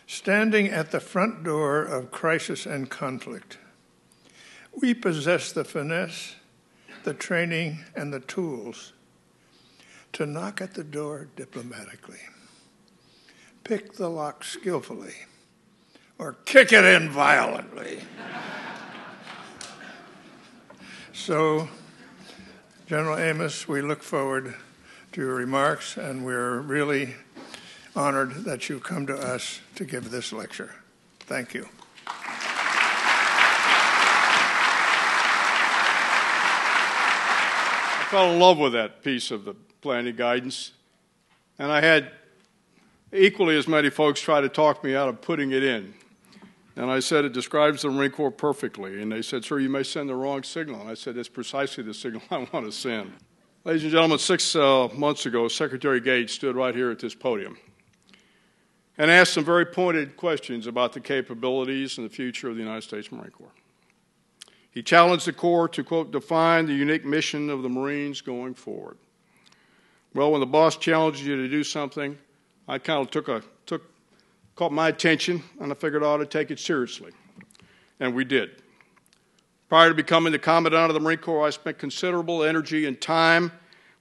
Standing at the front door of crisis and conflict, we possess the finesse, the training, and the tools to knock at the door diplomatically, pick the lock skillfully, or kick it in violently. So, General Amos, we look forward to your remarks, and we're really honored that you've come to us to give this lecture. Thank you. I fell in love with that piece of the planning guidance, and I had equally as many folks try to talk me out of putting it in. And I said, it describes the Marine Corps perfectly. And they said, sir, you may send the wrong signal. And I said, it's precisely the signal I want to send. Ladies and gentlemen, 6 months ago, Secretary Gates stood right here at this podium and asked some very pointed questions about the capabilities and the future of the United States Marine Corps. He challenged the Corps to, quote, define the unique mission of the Marines going forward. Well, when the boss challenges you to do something, I kind of caught my attention, and I figured I ought to take it seriously. And we did. Prior to becoming the Commandant of the Marine Corps, I spent considerable energy and time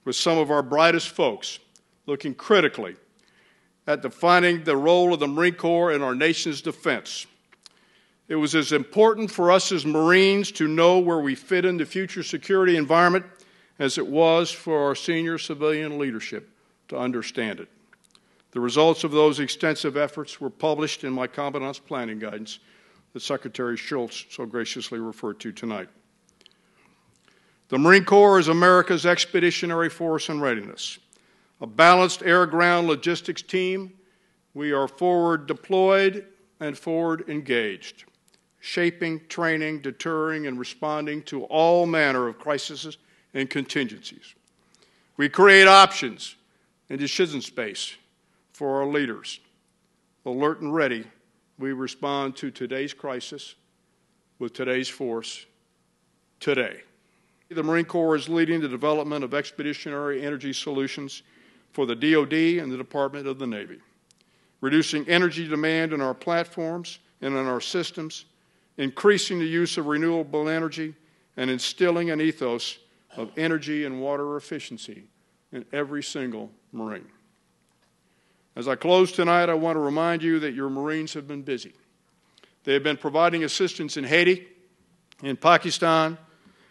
with some of our brightest folks, looking critically at defining the role of the Marine Corps in our nation's defense. It was as important for us as Marines to know where we fit in the future security environment as it was for our senior civilian leadership to understand it. The results of those extensive efforts were published in my Commandant's Planning Guidance that Secretary Shultz so graciously referred to tonight. The Marine Corps is America's expeditionary force and readiness. A balanced air-ground logistics team, we are forward deployed and forward engaged, shaping, training, deterring, and responding to all manner of crises and contingencies. We create options and decision space for our leaders. Alert and ready, we respond to today's crisis with today's force today. The Marine Corps is leading the development of expeditionary energy solutions for the DoD and the Department of the Navy, reducing energy demand in our platforms and in our systems, increasing the use of renewable energy, and instilling an ethos of energy and water efficiency in every single Marine. As I close tonight, I want to remind you that your Marines have been busy. They have been providing assistance in Haiti, in Pakistan,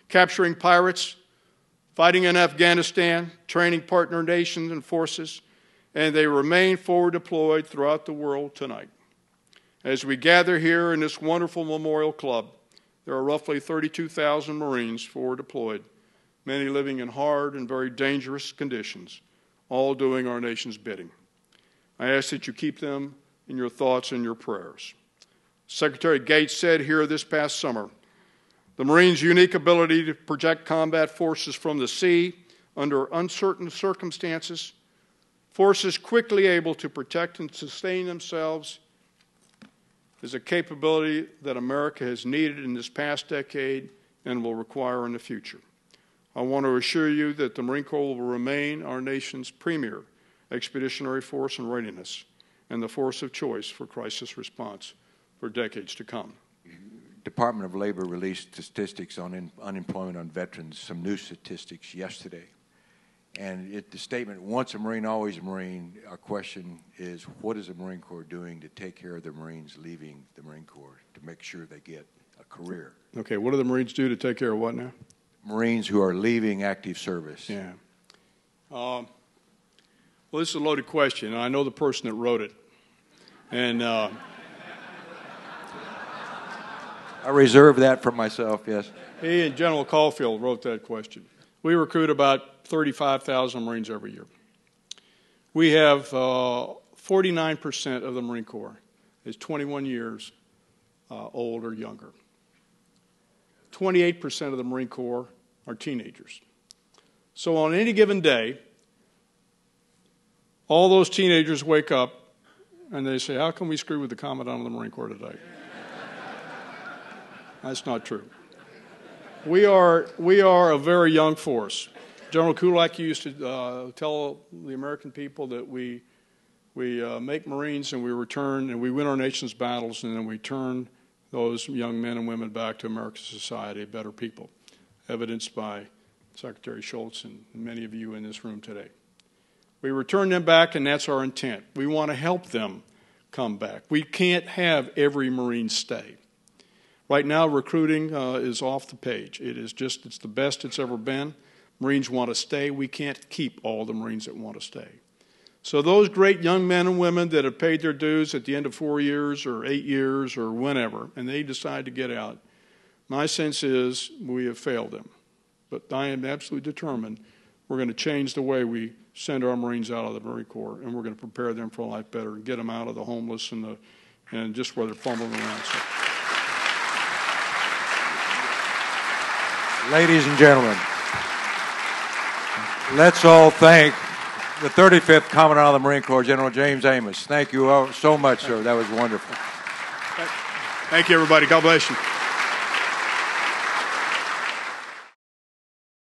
capturing pirates, fighting in Afghanistan, training partner nations and forces, and they remain forward deployed throughout the world tonight. As we gather here in this wonderful memorial club, there are roughly 32,000 Marines forward deployed, many living in hard and very dangerous conditions, all doing our nation's bidding. I ask that you keep them in your thoughts and your prayers. Secretary Gates said here this past summer, the Marines' unique ability to project combat forces from the sea under uncertain circumstances, forces quickly able to protect and sustain themselves, is a capability that America has needed in this past decade and will require in the future. I want to assure you that the Marine Corps will remain our nation's premier expeditionary force and readiness, and the force of choice for crisis response for decades to come. Department of Labor released statistics on unemployment on veterans, some new statistics yesterday. And the statement, once a Marine, always a Marine, our question is, what is the Marine Corps doing to take care of the Marines leaving the Marine Corps to make sure they get a career? Okay, what do the Marines do to take care of what now? Marines who are leaving active service. Yeah. Well, this is a loaded question, and I know the person that wrote it. And I reserve that for myself, yes. He and General Caulfield wrote that question. We recruit about 35,000 Marines every year. We have 49% of the Marine Corps is 21 years old or younger. 28% of the Marine Corps are teenagers. So on any given day, all those teenagers wake up and they say, how can we screw with the Commandant of the Marine Corps today? That's not true. We are a very young force. General Kulak used to tell the American people that we We make Marines and we return and we win our nation's battles, and then we turn those young men and women back to American society, better people, evidenced by Secretary Shultz and many of you in this room today. We return them back, and that's our intent. We want to help them come back. We can't have every Marine stay. Right now, recruiting is off the page. It's the best it's ever been. Marines want to stay. We can't keep all the Marines that want to stay. So those great young men and women that have paid their dues at the end of 4 years or 8 years or whenever, and they decide to get out, my sense is we have failed them. But I am absolutely determined we're going to change the way we send our Marines out of the Marine Corps, and we're going to prepare them for a life better and get them out of the homeless and just where they're fumbling around. So. Ladies and gentlemen, let's all thank the 35th Commandant of the Marine Corps, General James Amos. Thank you all so much, sir. That was wonderful. Thank you, everybody. God bless you.